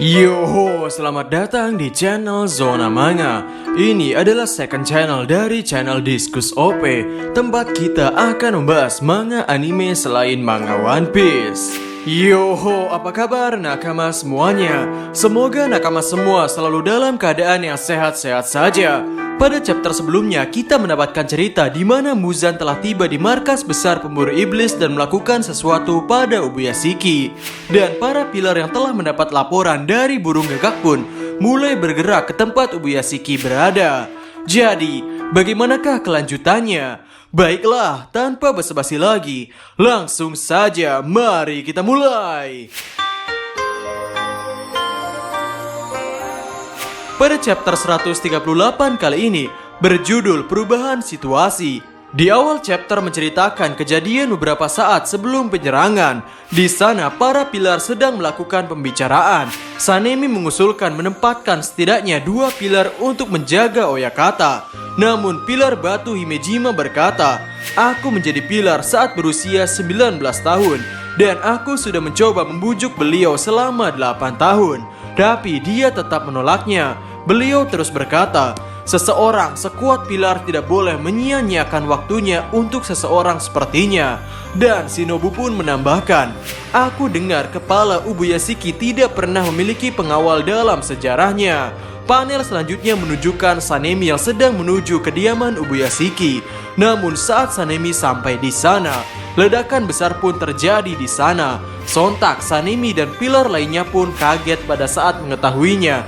Yoho, selamat datang di channel Zona Manga. Ini adalah second channel dari channel Diskus OP, tempat kita akan membahas manga anime selain manga One Piece. Yoho, apa kabar nakama semuanya? Semoga nakama semua selalu dalam keadaan yang sehat-sehat saja. Pada chapter sebelumnya, kita mendapatkan cerita di mana Muzan telah tiba di markas besar pemburu iblis dan melakukan sesuatu pada Ubuyashiki. Dan para pilar yang telah mendapat laporan dari burung gagak pun mulai bergerak ke tempat Ubuyashiki berada. Jadi, bagaimanakah kelanjutannya? Baiklah, tanpa basa-basi lagi, langsung saja mari kita mulai. Pada chapter 138 kali ini berjudul Perubahan Situasi. Di awal chapter menceritakan kejadian beberapa saat sebelum penyerangan. Di sana para pilar sedang melakukan pembicaraan. Sanemi mengusulkan menempatkan setidaknya 2 pilar untuk menjaga Oyakata. Namun pilar batu Himejima berkata, "Aku menjadi pilar saat berusia 19 tahun dan aku sudah mencoba membujuk beliau selama 8 tahun." Tapi dia tetap menolaknya. Beliau terus berkata, "Seseorang sekuat pilar tidak boleh menyia-nyiakan waktunya untuk seseorang sepertinya." Dan Shinobu pun menambahkan, "Aku dengar kepala Ubuyashiki tidak pernah memiliki pengawal dalam sejarahnya." Panel selanjutnya menunjukkan Sanemi yang sedang menuju kediaman Ubuyashiki. Namun saat Sanemi sampai di sana, ledakan besar pun terjadi di sana. Sontak Sanemi dan pilar lainnya pun kaget pada saat mengetahuinya.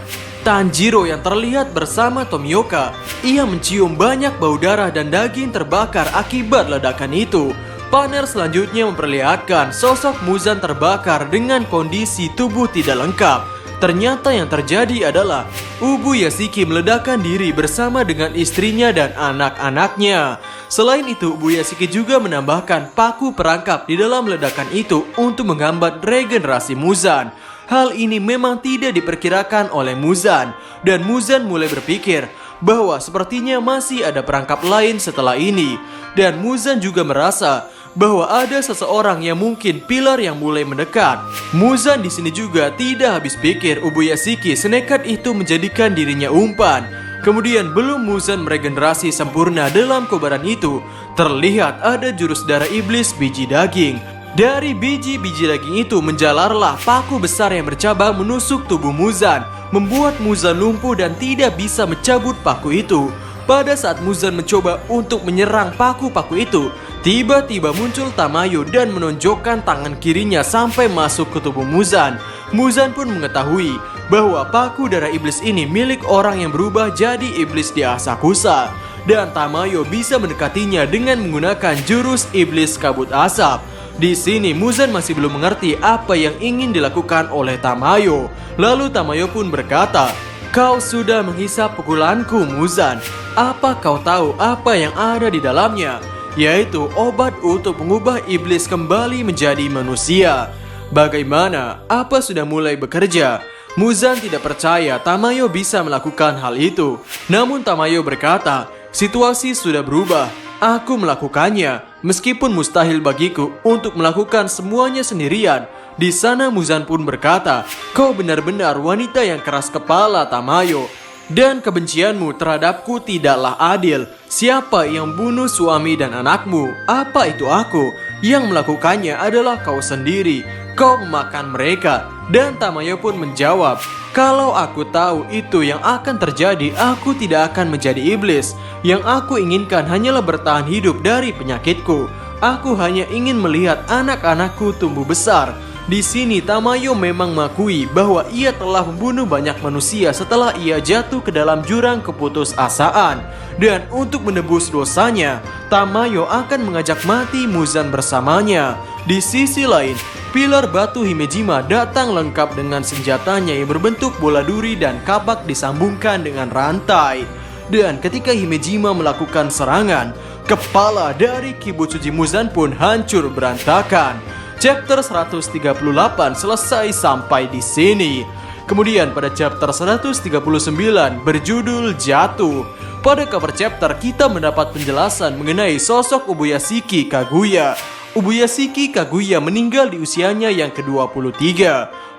Tanjiro yang terlihat bersama Tomioka, ia mencium banyak bau darah dan daging terbakar akibat ledakan itu. Panel selanjutnya memperlihatkan sosok Muzan terbakar dengan kondisi tubuh tidak lengkap. Ternyata yang terjadi adalah Ubuyashiki meledakkan diri bersama dengan istrinya dan anak-anaknya. Selain itu, Ubuyashiki juga menambahkan paku perangkap di dalam ledakan itu untuk menghambat regenerasi Muzan. Hal ini memang tidak diperkirakan oleh Muzan, dan Muzan mulai berpikir bahwa sepertinya masih ada perangkap lain setelah ini. Dan Muzan juga merasa bahwa ada seseorang yang mungkin pilar yang mulai mendekat. Muzan di sini juga tidak habis pikir Ubuyashiki senekat itu menjadikan dirinya umpan. Kemudian belum Muzan meregenerasi sempurna dalam kobaran itu, terlihat ada jurus darah iblis biji daging. Dari biji-biji daging itu menjalarlah paku besar yang bercabang menusuk tubuh Muzan, membuat Muzan lumpuh dan tidak bisa mencabut paku itu. Pada saat Muzan mencoba untuk menyerang paku-paku itu, tiba-tiba muncul Tamayo dan menonjokkan tangan kirinya sampai masuk ke tubuh Muzan. Muzan pun mengetahui bahwa paku darah iblis ini milik orang yang berubah jadi iblis di Asakusa. Dan Tamayo bisa mendekatinya dengan menggunakan jurus iblis kabut asap. Di sini Muzan masih belum mengerti apa yang ingin dilakukan oleh Tamayo. Lalu Tamayo pun berkata, "Kau sudah menghisap pukulanku, Muzan. Apa kau tahu apa yang ada di dalamnya? Yaitu obat untuk mengubah iblis kembali menjadi manusia. Bagaimana? Apa sudah mulai bekerja?" Muzan tidak percaya Tamayo bisa melakukan hal itu. Namun Tamayo berkata, "Situasi sudah berubah. Aku melakukannya, meskipun mustahil bagiku untuk melakukan semuanya sendirian." Di sana Muzan pun berkata, "Kau benar-benar wanita yang keras kepala, Tamayo. Dan kebencianmu terhadapku tidaklah adil. Siapa yang bunuh suami dan anakmu? Apa itu aku? Yang melakukannya adalah kau sendiri. Kau memakan mereka." Dan Tamayo pun menjawab, "Kalau aku tahu itu yang akan terjadi, aku tidak akan menjadi iblis. Yang aku inginkan hanyalah bertahan hidup dari penyakitku. Aku hanya ingin melihat anak-anakku tumbuh besar." Di sini Tamayo memang mengakui bahwa ia telah membunuh banyak manusia setelah ia jatuh ke dalam jurang keputusasaan. Dan untuk menebus dosanya, Tamayo akan mengajak mati Muzan bersamanya. Di sisi lain, pilar batu Himejima datang lengkap dengan senjatanya yang berbentuk bola duri dan kapak disambungkan dengan rantai. Dan ketika Himejima melakukan serangan, kepala dari Kibutsuji Muzan pun hancur berantakan. Chapter 138 selesai sampai di sini. Kemudian pada chapter 139 berjudul Jatuh. Pada cover chapter kita mendapat penjelasan mengenai sosok Ubuyashiki Kaguya. Ubuyashiki Kaguya meninggal di usianya yang ke-23.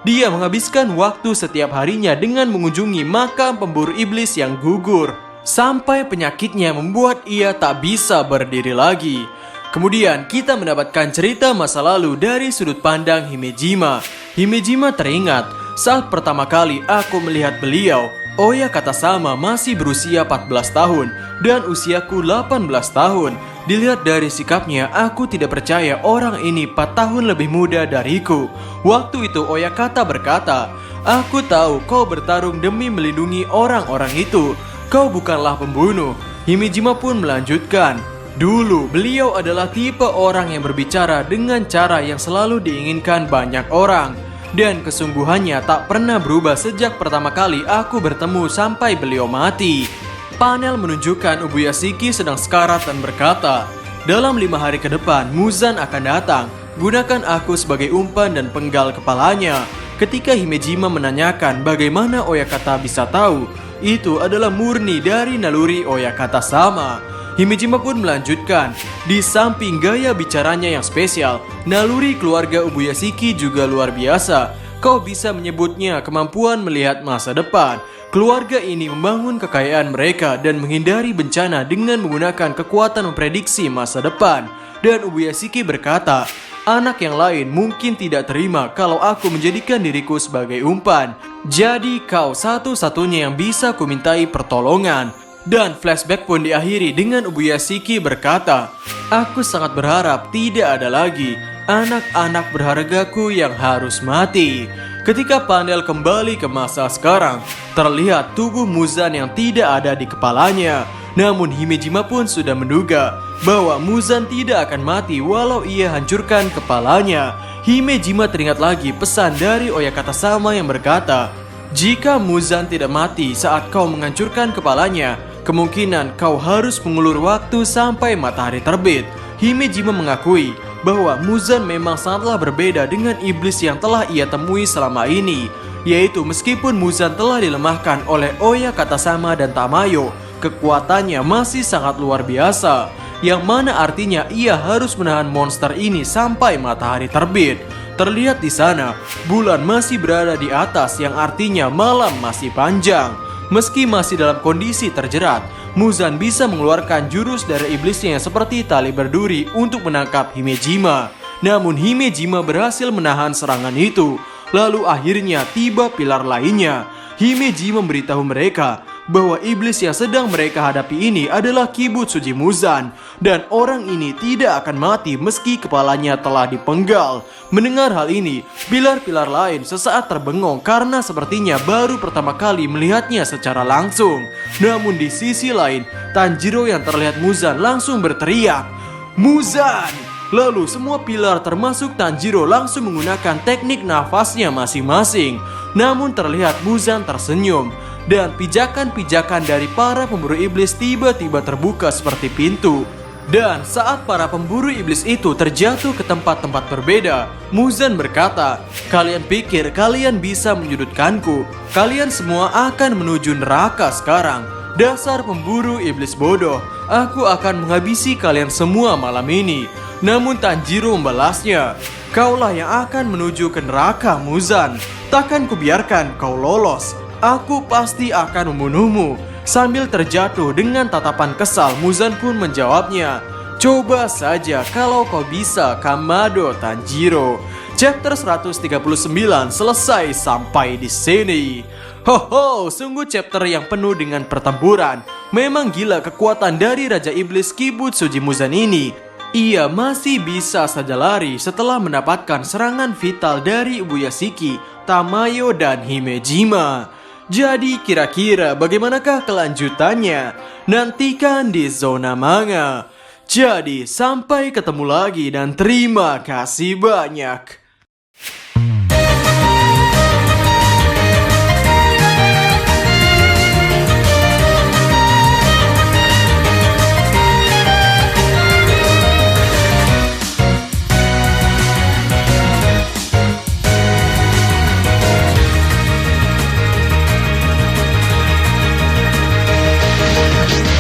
Dia menghabiskan waktu setiap harinya dengan mengunjungi makam pemburu iblis yang gugur, sampai penyakitnya membuat ia tak bisa berdiri lagi. Kemudian kita mendapatkan cerita masa lalu dari sudut pandang Himejima. Himejima teringat saat pertama kali aku melihat beliau, Oya Katasama masih berusia 14 tahun dan usiaku 18 tahun. Dilihat dari sikapnya, aku tidak percaya orang ini 4 tahun lebih muda dariku. Waktu itu Oyakata berkata, "Aku tahu kau bertarung demi melindungi orang-orang itu. Kau bukanlah pembunuh." Himejima pun melanjutkan, "Dulu beliau adalah tipe orang yang berbicara dengan cara yang selalu diinginkan banyak orang. Dan kesungguhannya tak pernah berubah sejak pertama kali aku bertemu sampai beliau mati." Panel menunjukkan Ubuyashiki sedang sekarat dan berkata, "Dalam 5 hari ke depan, Muzan akan datang. Gunakan aku sebagai umpan dan penggal kepalanya." Ketika Himejima menanyakan bagaimana Oyakata bisa tahu, itu adalah murni dari naluri Oyakata sama. Himejima pun melanjutkan, "Di samping gaya bicaranya yang spesial, naluri keluarga Ubuyashiki juga luar biasa. Kau bisa menyebutnya kemampuan melihat masa depan. Keluarga ini membangun kekayaan mereka dan menghindari bencana dengan menggunakan kekuatan memprediksi masa depan." Dan Ubuyashiki berkata, "Anak yang lain mungkin tidak terima kalau aku menjadikan diriku sebagai umpan. Jadi kau satu-satunya yang bisa kumintai pertolongan." Dan flashback pun diakhiri dengan Ubuyashiki berkata, "Aku sangat berharap tidak ada lagi anak-anak berhargaku yang harus mati." Ketika panel kembali ke masa sekarang, terlihat tubuh Muzan yang tidak ada di kepalanya. Namun Himejima pun sudah menduga bahwa Muzan tidak akan mati walau ia hancurkan kepalanya. Himejima teringat lagi pesan dari Oyakata sama yang berkata, "Jika Muzan tidak mati saat kau menghancurkan kepalanya, kemungkinan kau harus mengulur waktu sampai matahari terbit." Himejima mengakui bahwa Muzan memang sangatlah berbeda dengan iblis yang telah ia temui selama ini, yaitu meskipun Muzan telah dilemahkan oleh Oyakata sama dan Tamayo, kekuatannya masih sangat luar biasa, yang mana artinya ia harus menahan monster ini sampai matahari terbit. Terlihat di sana, bulan masih berada di atas yang artinya malam masih panjang. Meski masih dalam kondisi terjerat, Muzan bisa mengeluarkan jurus dari iblisnya seperti tali berduri untuk menangkap Himejima. Namun Himejima berhasil menahan serangan itu. Lalu akhirnya tiba pilar lainnya. Himejima memberitahu mereka bahwa iblis yang sedang mereka hadapi ini adalah Kibutsuji Muzan, dan orang ini tidak akan mati meski kepalanya telah dipenggal. Mendengar hal ini, pilar-pilar lain sesaat terbengong karena sepertinya baru pertama kali melihatnya secara langsung. Namun di sisi lain, Tanjiro yang terlihat Muzan langsung berteriak, "Muzan!" Lalu semua pilar termasuk Tanjiro langsung menggunakan teknik nafasnya masing-masing. Namun terlihat Muzan tersenyum, dan pijakan-pijakan dari para pemburu iblis tiba-tiba terbuka seperti pintu. Dan saat para pemburu iblis itu terjatuh ke tempat-tempat berbeda, Muzan berkata, "Kalian pikir kalian bisa menyudutkanku? Kalian semua akan menuju neraka sekarang. Dasar pemburu iblis bodoh, aku akan menghabisi kalian semua malam ini." Namun Tanjiro membalasnya, "Kaulah yang akan menuju ke neraka, Muzan. Takkan kubiarkan kau lolos. Aku pasti akan membunuhmu." Sambil terjatuh dengan tatapan kesal, Muzan pun menjawabnya, "Coba saja kalau kau bisa, Kamado Tanjiro." Chapter 139 selesai sampai di sini. Hoho, sungguh chapter yang penuh dengan pertempuran. Memang gila kekuatan dari Raja Iblis Kibutsuji Muzan ini. Ia masih bisa saja lari setelah mendapatkan serangan vital dari Ubuyashiki, Tamayo, dan Himejima. Jadi kira-kira bagaimanakah kelanjutannya? Nantikan di Zona Manga. Jadi sampai ketemu lagi dan terima kasih banyak.